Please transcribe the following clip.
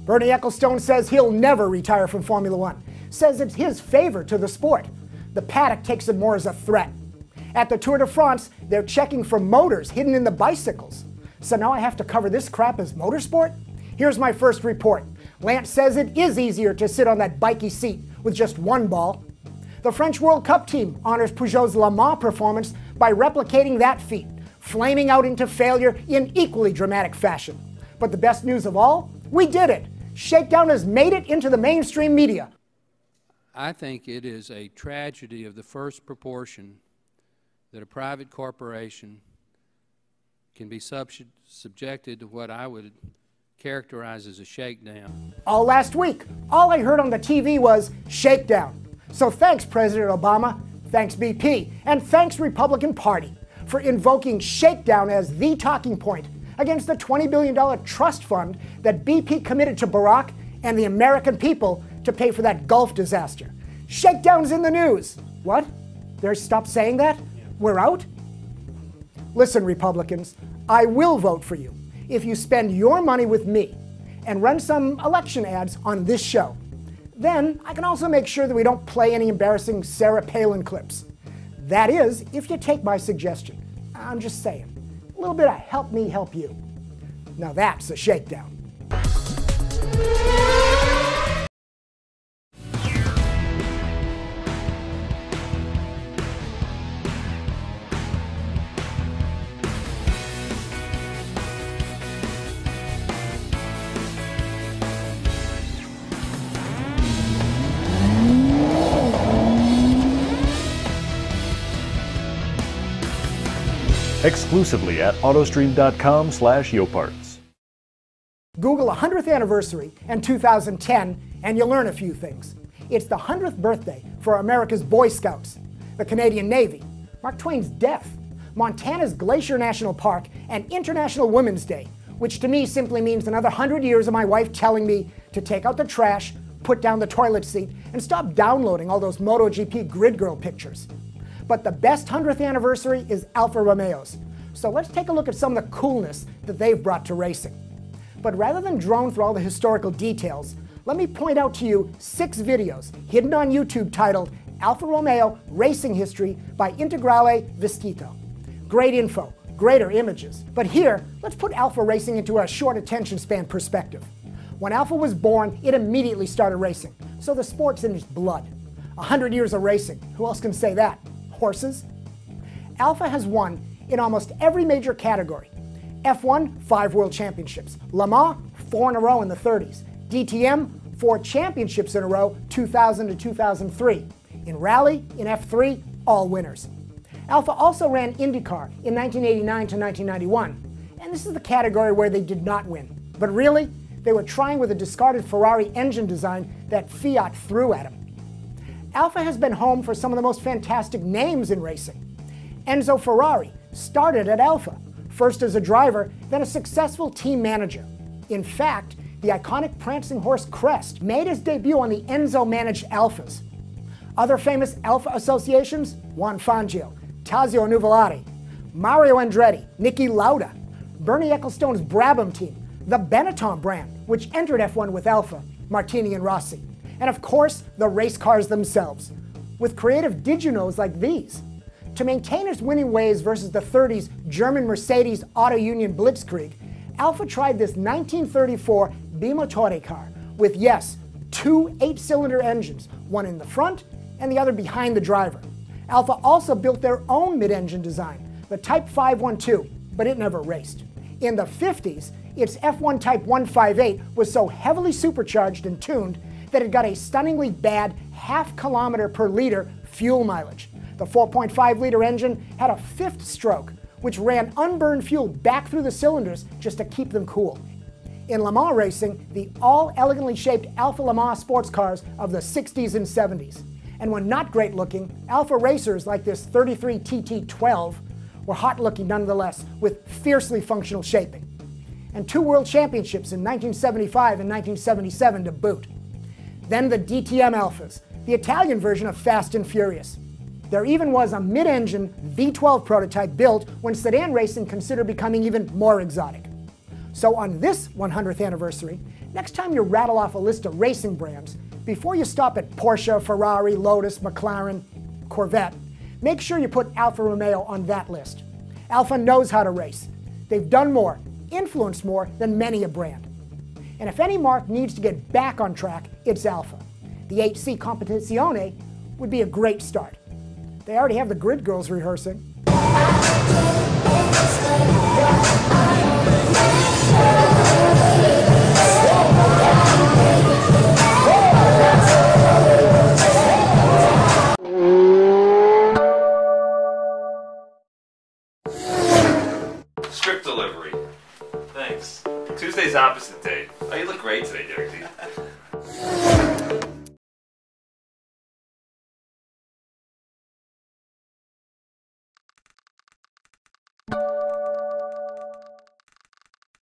Bernie Ecclestone says he'll never retire from Formula One, says it's his favor to the sport. The paddock takes it more as a threat. At the Tour de France, they're checking for motors hidden in the bicycles. So now I have to cover this crap as motorsport? Here's my first report. Lance says it is easier to sit on that bikey seat with just one ball. The French World Cup team honors Peugeot's Le Mans performance by replicating that feat, flaming out into failure in equally dramatic fashion. But the best news of all, we did it. Shakedown has made it into the mainstream media. I think it is a tragedy of the first proportion that a private corporation can be subjected to what I would characterize as a shakedown. All last week, all I heard on the TV was shakedown. So thanks, President Obama, thanks BP, and thanks Republican Party for invoking shakedown as the talking point against the $20 billion trust fund that BP committed to Barack and the American people to pay for that Gulf disaster. Shakedown's in the news. What? They're stopped saying that? We're out? Listen, Republicans, I will vote for you if you spend your money with me and run some election ads on this show. Then I can also make sure that we don't play any embarrassing Sarah Palin clips. That is, if you take my suggestion. I'm just saying. A little bit of help me help you. Now that's a shakedown. Exclusively at autostream.com/yoparts. Google 100th anniversary and 2010 and you'll learn a few things. It's the 100th birthday for America's Boy Scouts, the Canadian Navy, Mark Twain's death, Montana's Glacier National Park, and International Women's Day, which to me simply means another 100 years of my wife telling me to take out the trash, put down the toilet seat, and stop downloading all those MotoGP grid girl pictures. But the best 100th anniversary is Alfa Romeo's. So let's take a look at some of the coolness that they've brought to racing. But rather than drone through all the historical details, let me point out to you 6 videos hidden on YouTube titled Alfa Romeo Racing History by Integrale Vestito. Great info, greater images. But here, let's put Alfa racing into a short attention span perspective. When Alfa was born, it immediately started racing, so the sport's in its blood. 100 years of racing, who else can say that? Horses? Alfa has won in almost every major category. F1, 5 world championships. Le Mans, 4 in a row in the 30s. DTM, 4 championships in a row, 2000 to 2003. In Rally, in F3, all winners. Alfa also ran IndyCar in 1989 to 1991. And this is the category where they did not win. But really, they were trying with a discarded Ferrari engine design that Fiat threw at them. Alfa has been home for some of the most fantastic names in racing. Enzo Ferrari started at Alfa, first as a driver, then a successful team manager. In fact, the iconic prancing horse Crest made his debut on the Enzo-managed Alfas. Other famous Alfa associations, Juan Fangio, Tazio Nuvolari, Mario Andretti, Niki Lauda, Bernie Ecclestone's Brabham team, the Benetton brand, which entered F1 with Alfa, Martini and Rossi, and of course, the race cars themselves, with creative did-you-knows like these. To maintain its winning ways versus the 30s German Mercedes Auto Union Blitzkrieg, Alfa tried this 1934 Bimotore car with, yes, 2 8-cylinder engines, one in the front and the other behind the driver. Alfa also built their own mid-engine design, the Type 512, but it never raced. In the 50s, its F1 Type 158 was so heavily supercharged and tuned that it got a stunningly bad ½ kilometer per liter fuel mileage. The 4.5-liter engine had a 5th stroke, which ran unburned fuel back through the cylinders just to keep them cool. In Le Mans racing, the all-elegantly shaped Alfa Le Mans sports cars of the 60s and 70s. And when not great looking, Alfa racers like this 33 TT12 were hot looking nonetheless, with fiercely functional shaping. And 2 world championships in 1975 and 1977 to boot. Then the DTM Alfas, the Italian version of Fast and Furious. There even was a mid-engine V12 prototype built when sedan racing considered becoming even more exotic. So on this 100th anniversary, Next time you rattle off a list of racing brands, before you stop at Porsche, Ferrari, Lotus, McLaren, Corvette, make sure you put Alfa Romeo on that list. Alfa knows how to race. They've done more, influenced more than many a brand. And if any marque needs to get back on track, it's Alfa. The 8C Competizione would be a great start. They already have the grid girls rehearsing. Script delivery. Thanks. Tuesday's opposite day. Oh, you look great today, Derek.